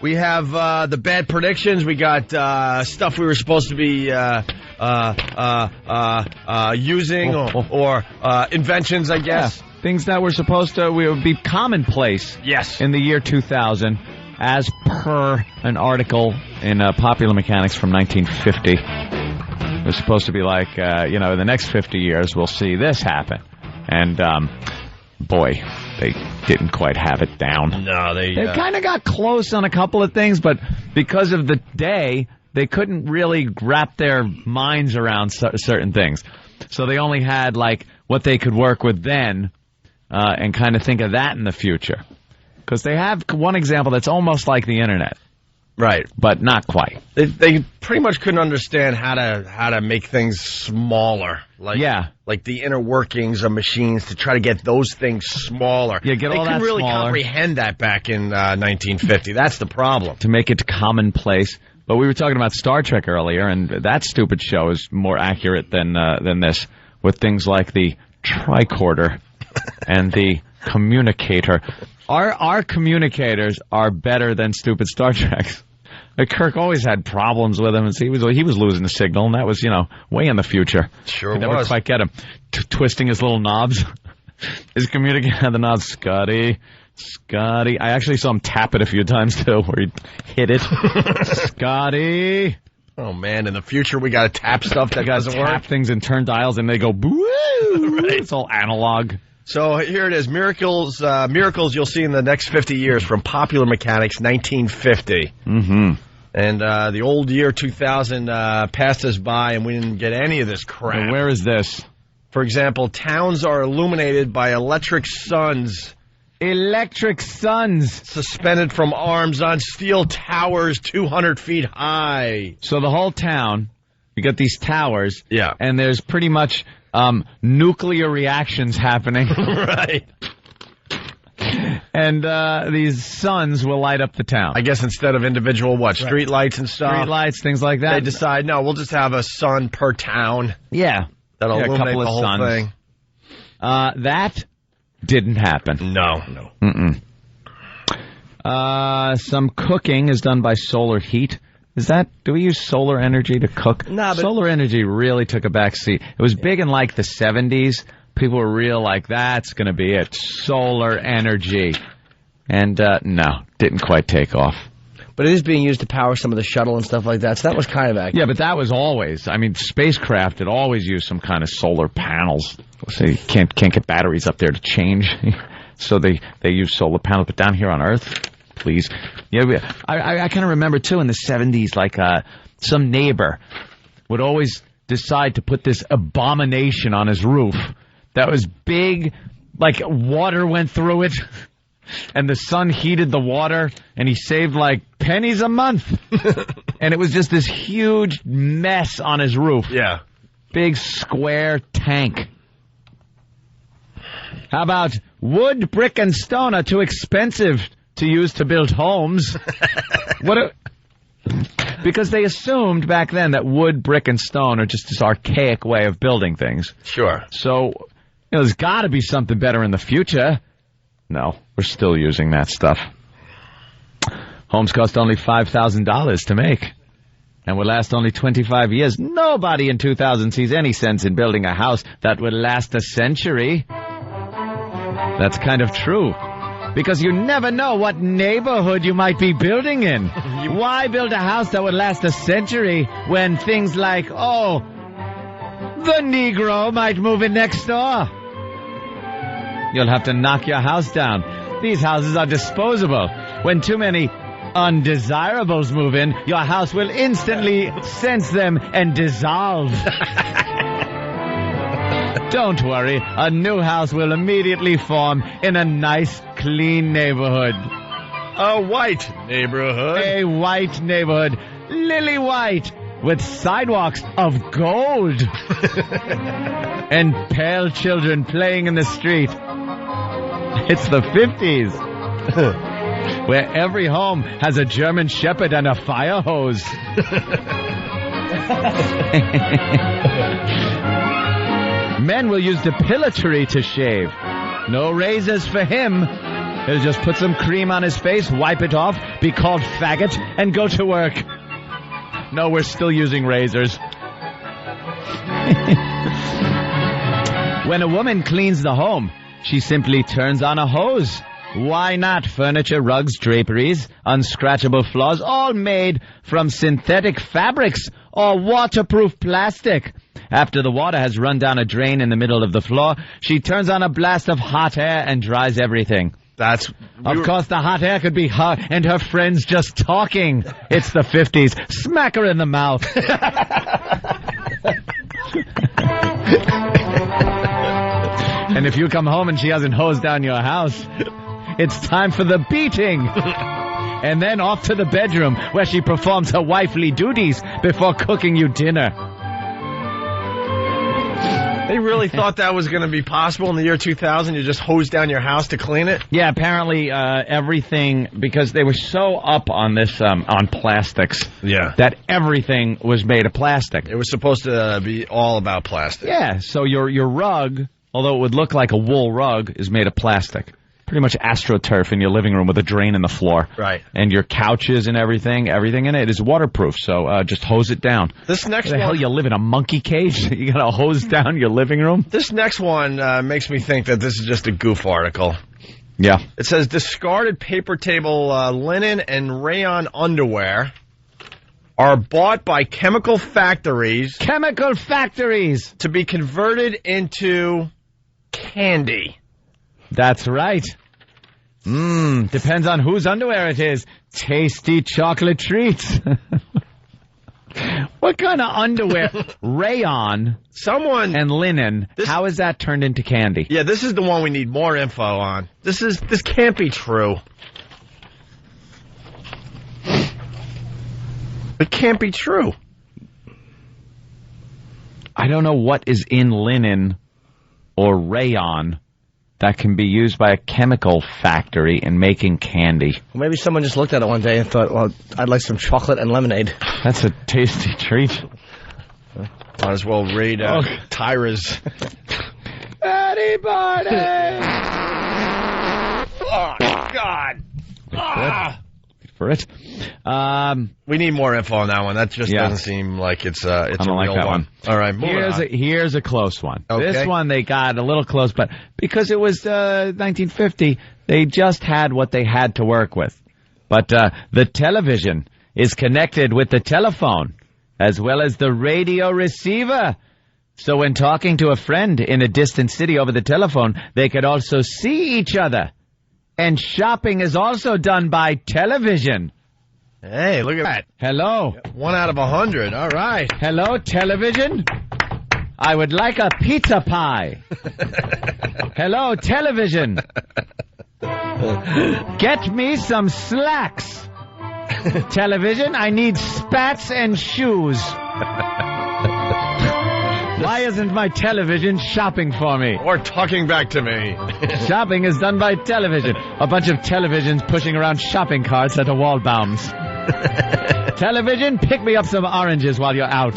We have the bad predictions. We got stuff we were supposed to be using or inventions, I guess. Yeah. Things that were supposed to would be commonplace. Yes. In the year 2000, as per an article in Popular Mechanics from 1950. It was supposed to be like, in the next 50 years, we'll see this happen. And, boy, they didn't quite have it down. No, they kind of got close on a couple of things, but because of the day, they couldn't really wrap their minds around certain things. So they only had, like, what they could work with then and kind of think of that in the future. Because they have one example that's almost like the Internet. Right. But not quite. They pretty much couldn't understand how to make things smaller. Like the inner workings of machines to try to get those things smaller. Yeah, get all that smaller. They couldn't really comprehend that back in 1950. That's the problem. To make it commonplace. But we were talking about Star Trek earlier, and that stupid show is more accurate than this, with things like the tricorder and the communicator. Our communicators are better than stupid Star Treks. Kirk always had problems with him, and he was losing the signal, and that was, way in the future. Sure Could was. never quite get him. Twisting his little knobs. His communicator had the knobs, Scotty. I actually saw him tap it a few times, too, where he'd hit it. Scotty. Oh, man, in the future we got to tap stuff that doesn't work. Tap things and turn dials, and they go, boo! Right. It's all analog. So here it is, miracles you'll see in the next 50 years from Popular Mechanics, 1950. Mm-hmm. And the old year 2000 passed us by, and we didn't get any of this crap. So where is this? For example, towns are illuminated by electric suns. Electric suns. Suspended from arms on steel towers 200 feet high. So the whole town, you got these towers. Yeah. And there's pretty much nuclear reactions happening. Right. And these suns will light up the town. I guess instead of individual, street lights and stuff? Street lights, things like that. They decide, no, we'll just have a sun per town. Yeah. That'll illuminate a couple the of whole suns. thing. That didn't happen. No. Mm-mm. Some cooking is done by solar heat. Do we use solar energy to cook? No, but solar energy really took a back seat. It was big in like the 70s. People were real like, that's going to be it. Solar energy. And no, didn't quite take off. But it is being used to power some of the shuttle and stuff like that, so that was kind of accurate. Yeah, but that was always, spacecraft had always used some kind of solar panels. So you can't get batteries up there to change. So they use solar panels. But down here on Earth, please. Yeah, I kind of remember, too, in the 70s, like some neighbor would always decide to put this abomination on his roof that was big, like water went through it. And the sun heated the water, and he saved like pennies a month. And it was just this huge mess on his roof. Yeah. Big square tank. How about wood, brick, and stone are too expensive to use to build homes? Because they assumed back then that wood, brick, and stone are just this archaic way of building things. Sure. So, there's got to be something better in the future. No, we're still using that stuff. Homes cost only $5,000 to make and will last only 25 years. Nobody in 2000 sees any sense in building a house that will last a century. That's kind of true, because you never know what neighborhood you might be building in. Why build a house that would last a century when things like, the Negro might move in next door? You'll have to knock your house down. These houses are disposable. When too many undesirables move in, your house will instantly sense them and dissolve. Don't worry, a new house will immediately form in a nice, clean neighborhood. A white neighborhood. A white neighborhood. Lily white, with sidewalks of gold. And pale children playing in the street. It's the 50s, where every home has a German Shepherd and a fire hose. Men will use depilatory to shave. No razors for him. He'll just put some cream on his face, wipe it off, be called faggot, and go to work. No, we're still using razors. When a woman cleans the home, she simply turns on a hose. Why not? Furniture, rugs, draperies, unscratchable floors, all made from synthetic fabrics or waterproof plastic. After the water has run down a drain in the middle of the floor, she turns on a blast of hot air and dries everything. Of course, the hot air could be her and her friends just talking. It's the 50s. Smack her in the mouth. And if you come home and she hasn't hosed down your house, it's time for the beating. And then off to the bedroom where she performs her wifely duties before cooking you dinner. They really thought that was going to be possible in the year 2000? You just hose down your house to clean it? Yeah, apparently everything, because they were so up on this, on plastics, that everything was made of plastic. It was supposed to be all about plastic. Yeah, so your rug, although it would look like a wool rug, is made of plastic. Pretty much AstroTurf in your living room with a drain in the floor. Right. And your couches and everything in it is waterproof, so just hose it down. This next one... the hell, you live in a monkey cage? You gotta hose down your living room? This next one makes me think that this is just a goof article. Yeah. It says, discarded paper table linen and rayon underwear are bought by chemical factories. Chemical factories! To be converted into candy. That's right. Depends on whose underwear it is. Tasty chocolate treats. What kind of underwear? Rayon and linen. How is that turned into candy? Yeah, this is the one we need more info on. This can't be true. It can't be true. I don't know what is in linen or rayon that can be used by a chemical factory in making candy. Well, maybe someone just looked at it one day and thought, well, I'd like some chocolate and lemonade. That's a tasty treat. Might as well raid Tyra's. Anybody? Oh, God. For it. We need more info on that one. That just doesn't seem like it's a real one. All right, here's a close one. Okay. This one they got a little close, but because it was 1950, they just had what they had to work with. But the television is connected with the telephone as well as the radio receiver. So when talking to a friend in a distant city over the telephone, they could also see each other. And shopping is also done by television. Hey, look at that. Hello. 1 out of 100. All right. Hello, television. I would like a pizza pie. Hello, television. Get me some slacks. Television, I need spats and shoes. Why isn't my television shopping for me? Or talking back to me. Shopping is done by television. A bunch of televisions pushing around shopping carts at a Waldbaum's. Television, pick me up some oranges while you're out.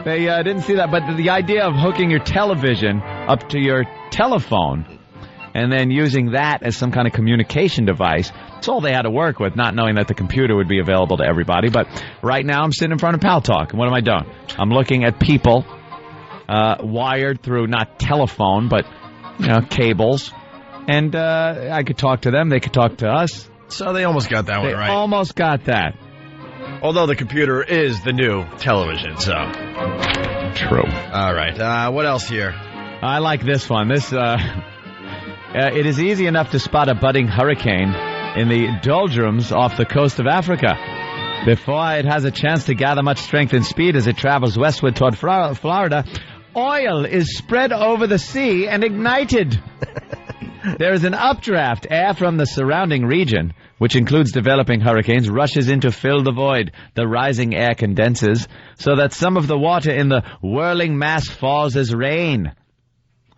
They didn't see that, but the idea of hooking your television up to your telephone and then using that as some kind of communication device, that's all they had to work with, not knowing that the computer would be available to everybody. But right now I'm sitting in front of Pal Talk, and what am I doing? I'm looking at people wired through not telephone, but cables, and I could talk to them, they could talk to us. So they almost got that one right. Almost got that. Although the computer is the new television, so. True. All right. What else here? I like this one. This, it is easy enough to spot a budding hurricane in the doldrums off the coast of Africa before it has a chance to gather much strength and speed as it travels westward toward Florida. Oil is spread over the sea and ignited. There is an updraft. Air from the surrounding region, which includes developing hurricanes, rushes in to fill the void. The rising air condenses so that some of the water in the whirling mass falls as rain.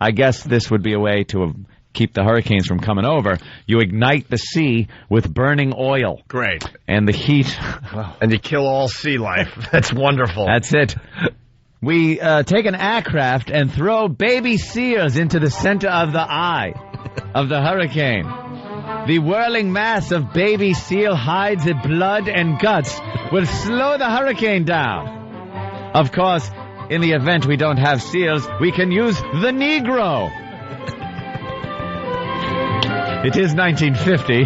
I guess this would be a way to keep the hurricanes from coming over. You ignite the sea with burning oil. Great. And the heat. And you kill all sea life. That's wonderful. That's it. We take an aircraft and throw baby seals into the center of the eye. of the hurricane. The whirling mass of baby seal hides, blood, and guts will slow the hurricane down. Of course, in the event we don't have seals, we can use the Negro. It is 1950.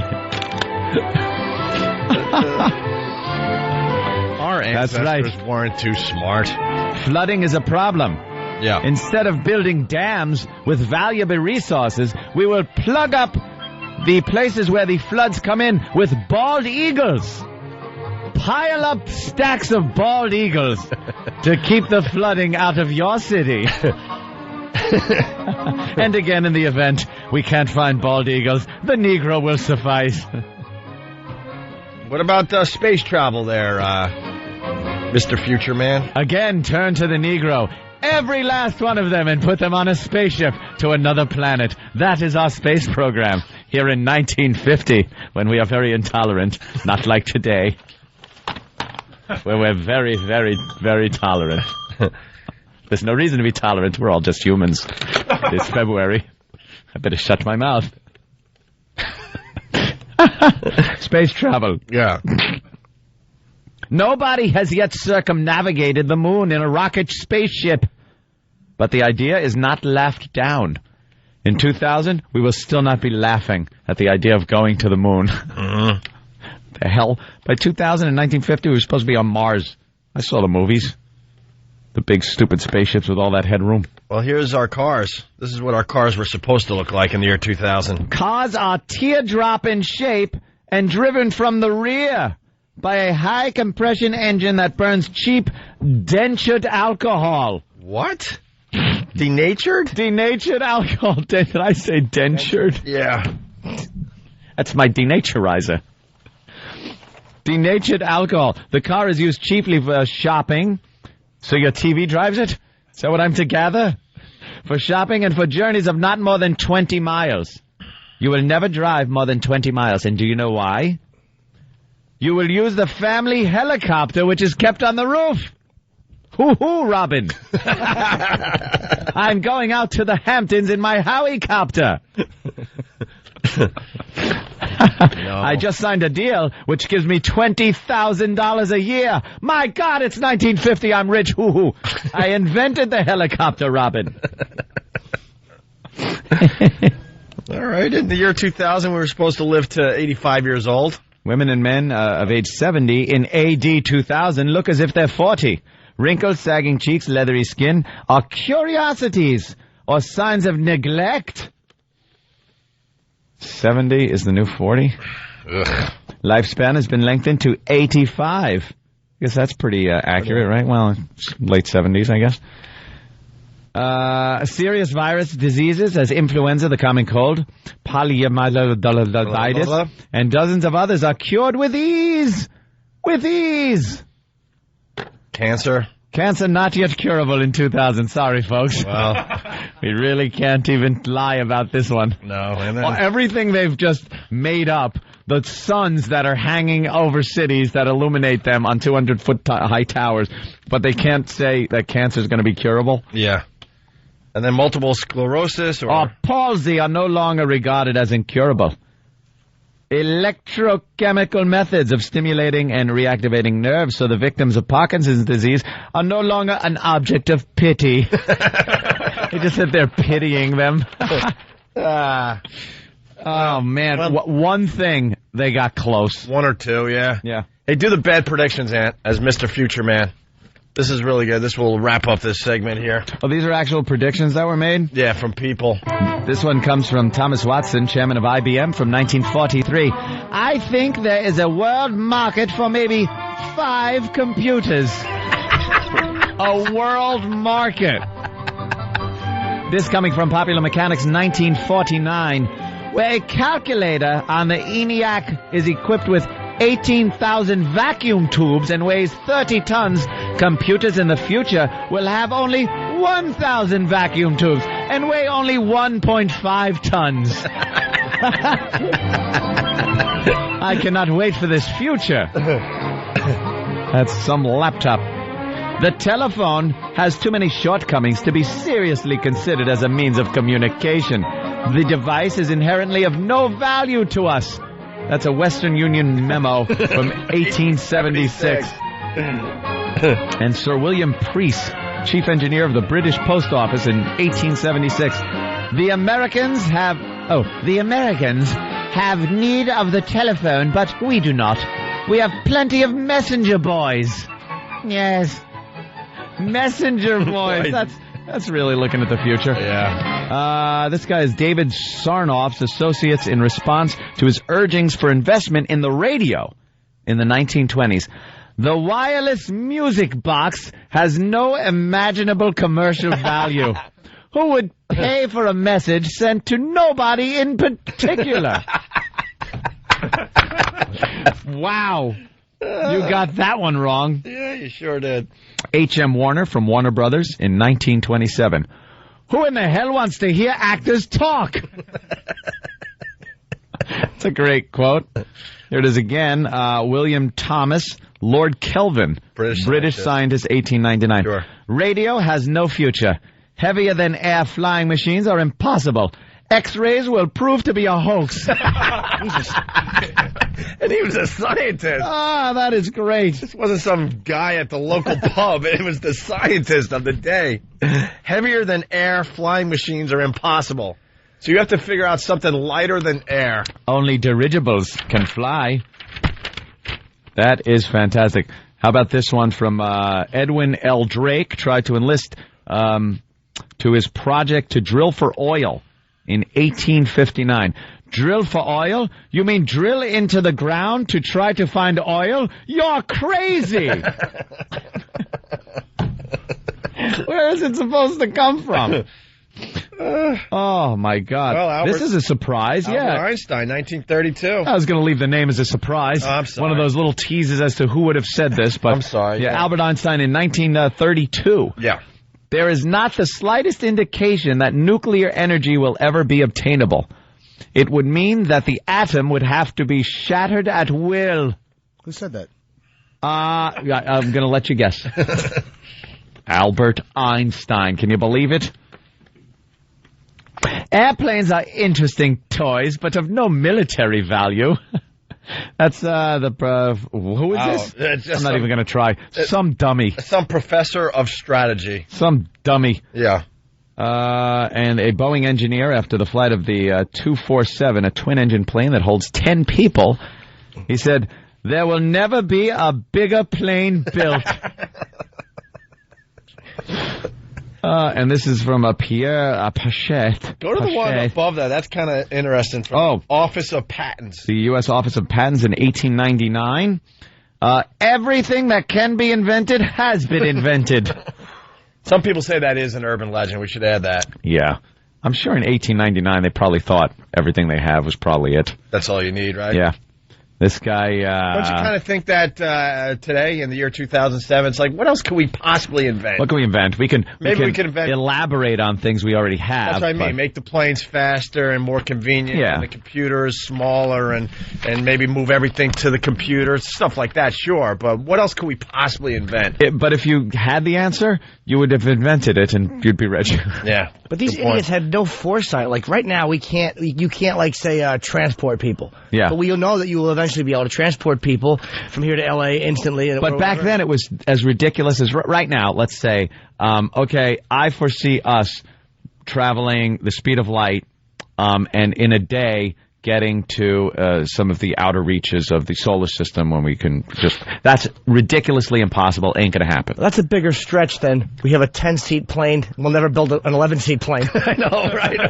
Our ancestors weren't too smart. Flooding is a problem. Yeah. Instead of building dams with valuable resources, we will plug up the places where the floods come in with bald eagles. Pile up stacks of bald eagles to keep the flooding out of your city. And again, in the event we can't find bald eagles, the Negro will suffice. What about space travel there, Mr. Future Man? Again, turn to the Negro. Every last one of them, and put them on a spaceship to another planet. That is our space program here in 1950, when we are very intolerant, not like today, where we're very, very, very tolerant. There's no reason to be tolerant. We're all just humans. It's February. I better shut my mouth. Space travel. Yeah. Nobody has yet circumnavigated the moon in a rocket spaceship. But the idea is not laughed down. In 2000, we will still not be laughing at the idea of going to the moon. Mm-hmm. The hell? By 2000 and 1950, we were supposed to be on Mars. I saw the movies. The big, stupid spaceships with all that headroom. Well, here's our cars. This is what our cars were supposed to look like in the year 2000. Cars are teardrop in shape and driven from the rear by a high-compression engine that burns cheap, denatured alcohol. What? Denatured? Denatured alcohol. Did I say denatured? Yeah. That's my denaturizer. Denatured alcohol. The car is used chiefly for shopping. So your TV drives it? Is that what I'm to gather? For shopping and for journeys of not more than 20 miles. You will never drive more than 20 miles. And do you know why? You will use the family helicopter, which is kept on the roof. Hoo-hoo, Robin. I'm going out to the Hamptons in my Howicopter. No. I just signed a deal which gives me $20,000 a year. My God, it's 1950. I'm rich. Hoo-hoo. I invented the helicopter, Robin. All right. In the year 2000, we were supposed to live to 85 years old. Women and men of age 70 in AD 2000 look as if they're 40. Wrinkles, sagging cheeks, leathery skin are curiosities or signs of neglect. 70 is the new 40. Ugh. Lifespan has been lengthened to 85. I guess that's pretty accurate, right? Well, late 70s, I guess. Serious virus diseases as influenza, the common cold, poliomyelitis, and dozens of others are cured with ease. With ease. Cancer? Cancer not yet curable in 2000. Sorry, folks. Well, we really can't even lie about this one. No. And then... Well, everything they've just made up, the suns that are hanging over cities that illuminate them on 200-foot high towers, but they can't say that cancer is going to be curable. Yeah. And then multiple sclerosis or palsy are no longer regarded as incurable. Electrochemical methods of stimulating and reactivating nerves so the victims of Parkinson's disease are no longer an object of pity. They just said they're pitying them. Oh, man. Well, one thing, they got close. One or two, yeah. Yeah. Hey, do the bad predictions, Ant, as Mr. Future Man. This is really good. This will wrap up this segment here. Oh, these are actual predictions that were made? Yeah, from people. This one comes from Thomas Watson, chairman of IBM, from 1943. I think there is a world market for maybe 5 computers. A world market. This coming from Popular Mechanics, 1949, where a calculator on the ENIAC is equipped with 18,000 vacuum tubes and weighs 30 tons. Computers in the future will have only 1,000 vacuum tubes and weigh only 1.5 tons. I cannot wait for this future. That's some laptop. The telephone has too many shortcomings to be seriously considered as a means of communication. The device is inherently of no value to us. That's a Western Union memo from 1876. And Sir William Preece, chief engineer of the British Post Office in 1876. The Americans have need of the telephone, but we do not. We have plenty of messenger boys. Yes. Messenger boys. That's really looking at the future. Yeah. This guy is David Sarnoff's associates in response to his urgings for investment in the radio in the 1920s. The wireless music box has no imaginable commercial value. Who would pay for a message sent to nobody in particular? Wow. You got that one wrong. Yeah, you sure did. H.M. Warner from Warner Brothers in 1927. Who in the hell wants to hear actors talk? It's a great quote. Here it is again. William Thomas, Lord Kelvin, British scientist, 1899. Sure. Radio has no future. Heavier than air flying machines are impossible. X-rays will prove to be a hoax. And he was a scientist. Ah, that is great. This wasn't some guy at the local pub. It was the scientist of the day. Heavier than air flying machines are impossible. So you have to figure out something lighter than air. Only dirigibles can fly. That is fantastic. How about this one from Edwin L. Drake, tried to enlist to his project to drill for oil in 1859. Drill for oil? You mean drill into the ground to try to find oil? You're crazy! Where is it supposed to come from? Oh, my God. Well, this is a surprise, yeah. Einstein, 1932. I was going to leave the name as a surprise. Oh, I'm sorry. One of those little teases as to who would have said this. But I'm sorry. Yeah, Albert Einstein in 1932. Yeah. There is not the slightest indication that nuclear energy will ever be obtainable. It would mean that the atom would have to be shattered at will. Who said that? I'm going to let you guess. Albert Einstein. Can you believe it? Airplanes are interesting toys, but of no military value. That's who is this? I'm not even going to try. Some dummy. Some professor of strategy. Some dummy. Yeah. And a Boeing engineer, after the flight of the 247, a twin-engine plane that holds 10 people, he said, "There will never be a bigger plane built." And this is from Pierre Pachet. Go to the one above that. That's kind of interesting. From Office of Patents. The U.S. Office of Patents in 1899. Everything that can be invented has been invented. Some people say that is an urban legend. We should add that. Yeah. I'm sure in 1899 they probably thought everything they have was probably it. That's all you need, right? Yeah. This guy... Don't you kind of think that today, in the year 2007, it's like, what else can we possibly invent? What can we invent? We can invent... elaborate on things we already have. That's what I mean. Make the planes faster and more convenient. Yeah. And the computers smaller and maybe move everything to the computer. Stuff like that, sure. But what else can we possibly invent? But if you had the answer, you would have invented it and you'd be rich. Yeah. But these idiots had no foresight. Like right now, you can't like say transport people. Yeah. But we'll know that you will eventually be able to transport people from here to L.A. instantly. But back then it was as ridiculous as right now. Let's say, okay, I foresee us traveling the speed of light, and in a day getting to some of the outer reaches of the solar system when we can just... That's ridiculously impossible. Ain't gonna happen. That's a bigger stretch than we have a 10-seat plane. We'll never build an 11-seat plane. I know, right?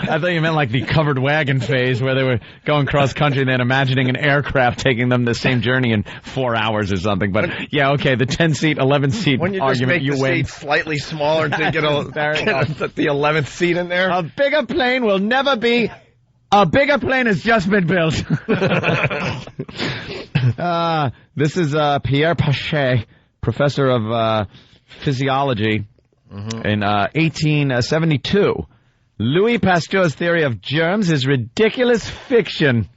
I thought you meant like the covered wagon phase where they were going cross-country and then imagining an aircraft taking them the same journey in 4 hours or something. But, yeah, okay, the 10-seat, 11-seat when you argument, you just win. make the seat slightly smaller to get the 11th seat in there? A bigger plane will never be... A bigger plane has just been built. This is Pierre Pachet, professor of physiology in 1872. Louis Pasteur's theory of germs is ridiculous fiction.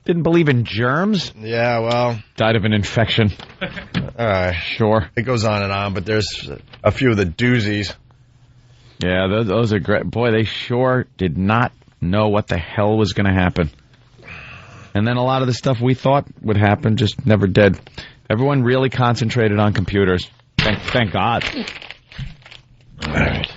Didn't believe in germs? Yeah, well... Died of an infection. All right. Sure. It goes on and on, but there's a few of the doozies. Yeah, those are great. Boy, they sure did not know what the hell was going to happen. And then a lot of the stuff we thought would happen just never did. Everyone really concentrated on computers. Thank God. All right.